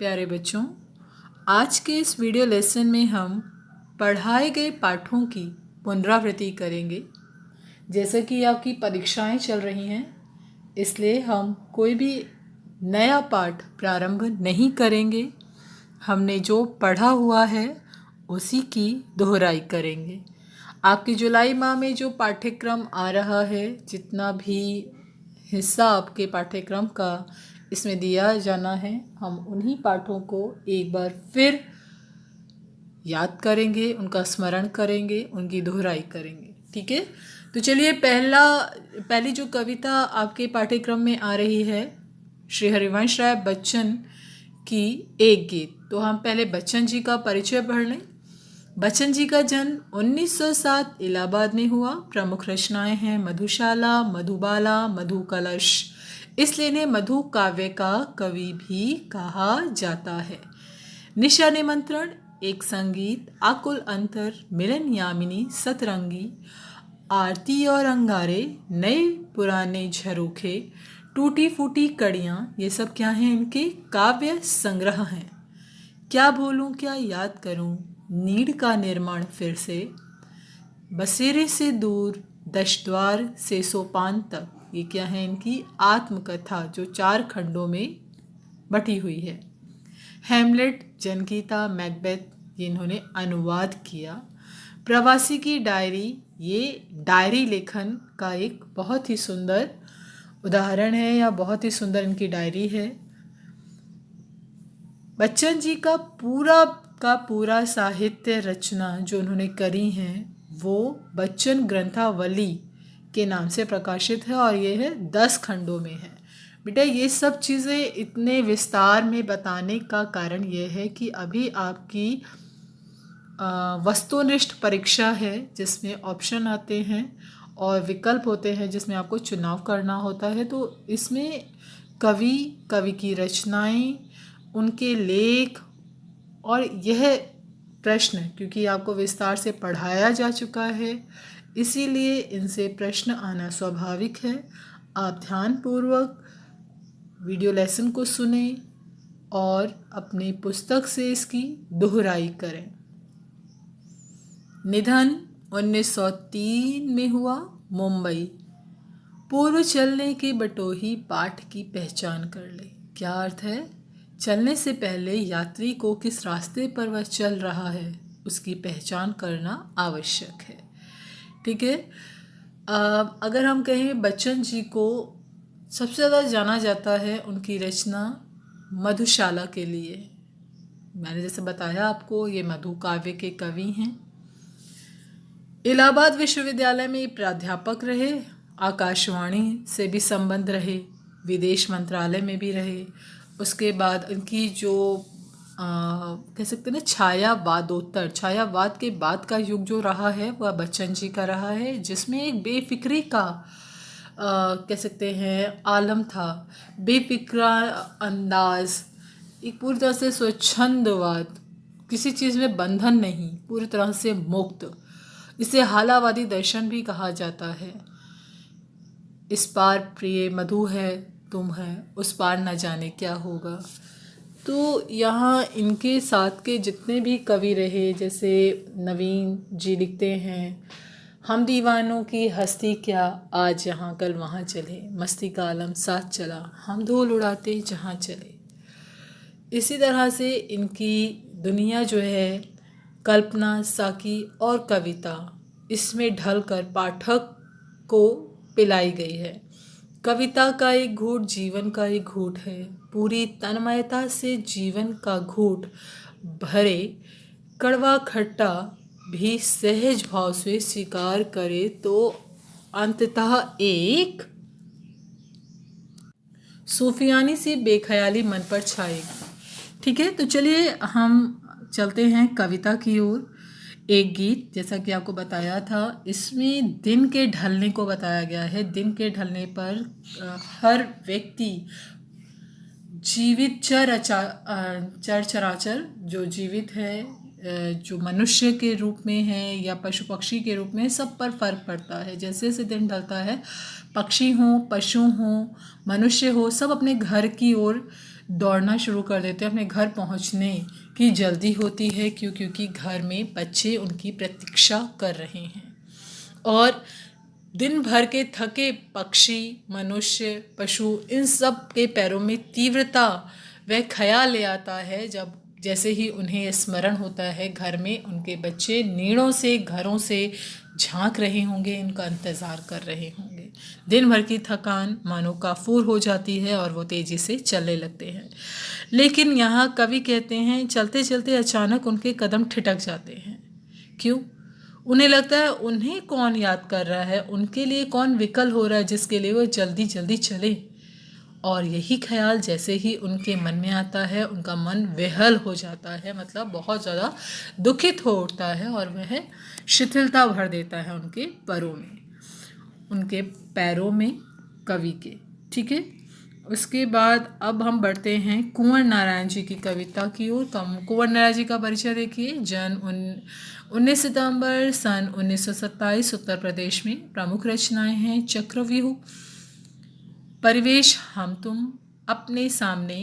प्यारे बच्चों, आज के इस वीडियो लेसन में हम पढ़ाए गए पाठों की पुनरावृत्ति करेंगे। जैसे कि आपकी परीक्षाएं चल रही हैं, इसलिए हम कोई भी नया पाठ प्रारंभ नहीं करेंगे। हमने जो पढ़ा हुआ है उसी की दोहराई करेंगे। आपके जुलाई माह में जो पाठ्यक्रम आ रहा है, जितना भी हिस्सा आपके पाठ्यक्रम का इसमें दिया जाना है, हम उन्हीं पाठों को एक बार फिर याद करेंगे, उनका स्मरण करेंगे, उनकी दोहराई करेंगे। ठीक है, तो चलिए पहली जो कविता आपके पाठ्यक्रम में आ रही है, श्री हरिवंश राय बच्चन की एक गीत। तो हम पहले बच्चन जी का परिचय पढ़ लें। बच्चन जी का जन्म 1907 इलाहाबाद में हुआ। प्रमुख रचनाएं हैं मधुशाला, मधुबाला, मधु कलश। इसलिए इन्हें मधु काव्य का कवि भी कहा जाता है। निशा निमंत्रण, एक संगीत, आकुल अंतर, मिलन यामिनी, सतरंगी, आरती और अंगारे, नए पुराने झरोखे, टूटी फूटी कड़ियाँ, ये सब क्या हैं? इनके काव्य संग्रह हैं। क्या भूलूं क्या याद करूं, नीड़ का निर्माण फिर से, बसेरे से दूर, दशद्वार से सोपान तक, ये क्या है? इनकी आत्मकथा जो 4 खंडों में बटी हुई है। हैमलेट, जनगीता, मैकबेथ, ये इन्होंने अनुवाद किया। प्रवासी की डायरी, ये डायरी लेखन का एक बहुत ही सुंदर उदाहरण है, या बहुत ही सुंदर इनकी डायरी है। बच्चन जी का पूरा साहित्य रचना जो उन्होंने करी हैं वो बच्चन ग्रंथावली के नाम से प्रकाशित है, और ये है 10 खंडों में है। बेटा, ये सब चीज़ें इतने विस्तार में बताने का कारण ये है कि अभी आपकी वस्तुनिष्ठ परीक्षा है, जिसमें ऑप्शन आते हैं और विकल्प होते हैं, जिसमें आपको चुनाव करना होता है। तो इसमें कवि की रचनाएं, उनके लेख, और यह प्रश्न क्योंकि आपको विस्तार से पढ़ाया जा चुका है, इसीलिए इनसे प्रश्न आना स्वाभाविक है। आप ध्यानपूर्वक वीडियो लेसन को सुने और अपनी पुस्तक से इसकी दोहराई करें। निधन 1903 में हुआ, मुंबई। पूर्व चलने के बटोही पाठ की पहचान कर ले। क्या अर्थ है? चलने से पहले यात्री को किस रास्ते पर वह चल रहा है उसकी पहचान करना आवश्यक है। ठीक है, अगर हम कहें बच्चन जी को सबसे ज़्यादा जाना जाता है उनकी रचना मधुशाला के लिए। मैंने जैसे बताया आपको, ये मधु काव्य के कवि हैं। इलाहाबाद विश्वविद्यालय में प्राध्यापक रहे, आकाशवाणी से भी संबंध रहे, विदेश मंत्रालय में भी रहे। उसके बाद उनकी जो कह सकते हैं ना, छायावाद के बाद का युग जो रहा है वह बच्चन जी का रहा है, जिसमें एक बेफिक्री का कह सकते हैं आलम था। बेफिक्रा अंदाज, एक पूरी तरह से स्वच्छंदवाद, किसी चीज़ में बंधन नहीं, पूरी तरह से मुक्त। इसे हालावादी दर्शन भी कहा जाता है। इस पार प्रिय मधु है, तुम है, उस पार न जाने क्या होगा। तो यहाँ इनके साथ के जितने भी कवि रहे, जैसे नवीन जी लिखते हैं, हम दीवानों की हस्ती क्या, आज यहाँ कल वहाँ चले, मस्ती का आलम साथ चला, हम धूल उड़ाते जहाँ चले। इसी तरह से इनकी दुनिया जो है, कल्पना, साकी और कविता, इसमें ढलकर पाठक को पिलाई गई है। कविता का एक घूंट जीवन का एक घूंट है। पूरी तन्मयता से जीवन का घूंट भरे, कड़वा खट्टा भी सहज भाव से स्वीकार करे तो अंततः एक सूफियानी सी बेख्याली मन पर छाएगी। ठीक है, तो चलिए हम चलते हैं कविता की ओर। एक गीत, जैसा कि आपको बताया था, इसमें दिन के ढलने को बताया गया है। दिन के ढलने पर हर व्यक्ति जीवित चर चराचर जो जीवित है, जो मनुष्य के रूप में है या पशु पक्षी के रूप में, सब पर फर्क पड़ता है। जैसे जैसे दिन ढलता है, पक्षी हों, पशु हों, मनुष्य हो, सब अपने घर की ओर दौड़ना शुरू कर देते हैं, अपने घर पहुंचने की जल्दी होती है। क्योंकि घर में बच्चे उनकी प्रतीक्षा कर रहे हैं। और दिन भर के थके पक्षी, मनुष्य, पशु, इन सब के पैरों में तीव्रता वह ख्याल ले आता है जब जैसे ही उन्हें स्मरण होता है घर में उनके बच्चे नीड़ों से, घरों से झांक रहे होंगे, इनका इंतज़ार कर रहे होंगे। दिन भर की थकान मानो काफूर हो जाती है और वो तेज़ी से चलने लगते हैं। लेकिन यहाँ कवि कहते हैं चलते चलते अचानक उनके कदम ठिठक जाते हैं। क्यों? उन्हें लगता है उन्हें कौन याद कर रहा है, उनके लिए कौन विकल हो रहा है जिसके लिए वो जल्दी जल्दी चले। और यही ख्याल जैसे ही उनके मन में आता है उनका मन विहल हो जाता है, मतलब बहुत ज़्यादा दुखित हो उठता है और वह शिथिलता भर देता है उनके पैरों में, उनके पैरों में कवि के। ठीक है, उसके बाद अब हम बढ़ते हैं कुंवर नारायण जी की कविता की ओर। कुंवर नारायण जी का परिचय देखिए। जन्म 19 सितंबर सन 1927 उत्तर प्रदेश में। प्रमुख रचनाएं हैं चक्रव्यूह, परिवेश, हम तुम, अपने सामने,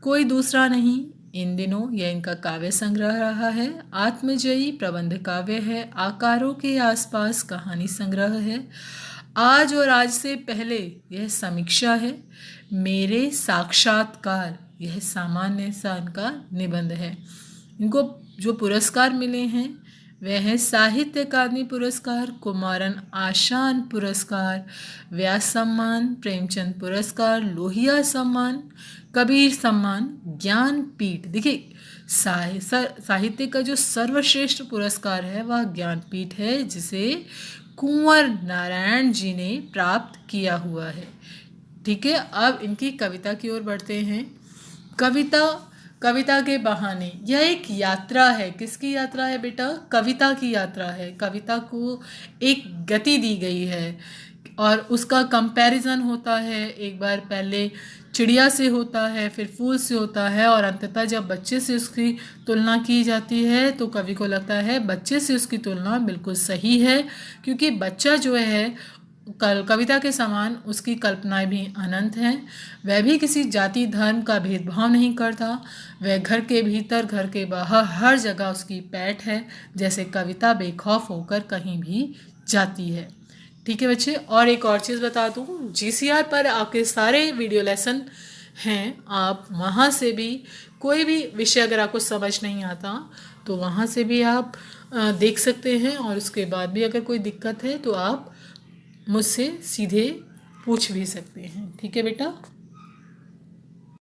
कोई दूसरा नहीं। इन दिनों यह इनका काव्य संग्रह रहा है। आत्मजयी प्रबंध काव्य है। आकारों के आसपास कहानी संग्रह है। आज और आज से पहले यह समीक्षा है। मेरे साक्षात्कार यह सामान्य सा इनका निबंध है। इनको जो पुरस्कार मिले हैं वह है साहित्य अकादमी पुरस्कार, कुमारन आशान पुरस्कार, व्यास सम्मान, प्रेमचंद पुरस्कार, लोहिया सम्मान, कबीर सम्मान, ज्ञानपीठ। देखिए साहित्य का जो सर्वश्रेष्ठ पुरस्कार है वह ज्ञानपीठ है, जिसे कुंवर नारायण जी ने प्राप्त किया हुआ है। ठीक है, अब इनकी कविता की ओर बढ़ते हैं। कविता के बहाने, यह एक यात्रा है। किसकी यात्रा है बेटा? कविता की यात्रा है। कविता को एक गति दी गई है और उसका कंपैरिजन होता है। एक बार पहले चिड़िया से होता है, फिर फूल से होता है और अंततः जब बच्चे से उसकी तुलना की जाती है तो कवि को लगता है बच्चे से उसकी तुलना बिल्कुल सही है, क्योंकि बच्चा जो है कविता के समान उसकी कल्पनाएं भी अनंत हैं। वह भी किसी जाति धर्म का भेदभाव नहीं करता। वह घर के भीतर, घर के बाहर, हर जगह उसकी पैठ है, जैसे कविता बेखौफ होकर कहीं भी जाती है। ठीक है बच्चे, और एक और चीज़ बता दूँ, GCR पर आपके सारे वीडियो लेसन हैं। आप वहाँ से भी कोई भी विषय अगर आपको समझ नहीं आता तो वहाँ से भी आप देख सकते हैं, और उसके बाद भी अगर कोई दिक्कत है तो आप मुझसे सीधे पूछ भी सकते हैं। ठीक है बेटा।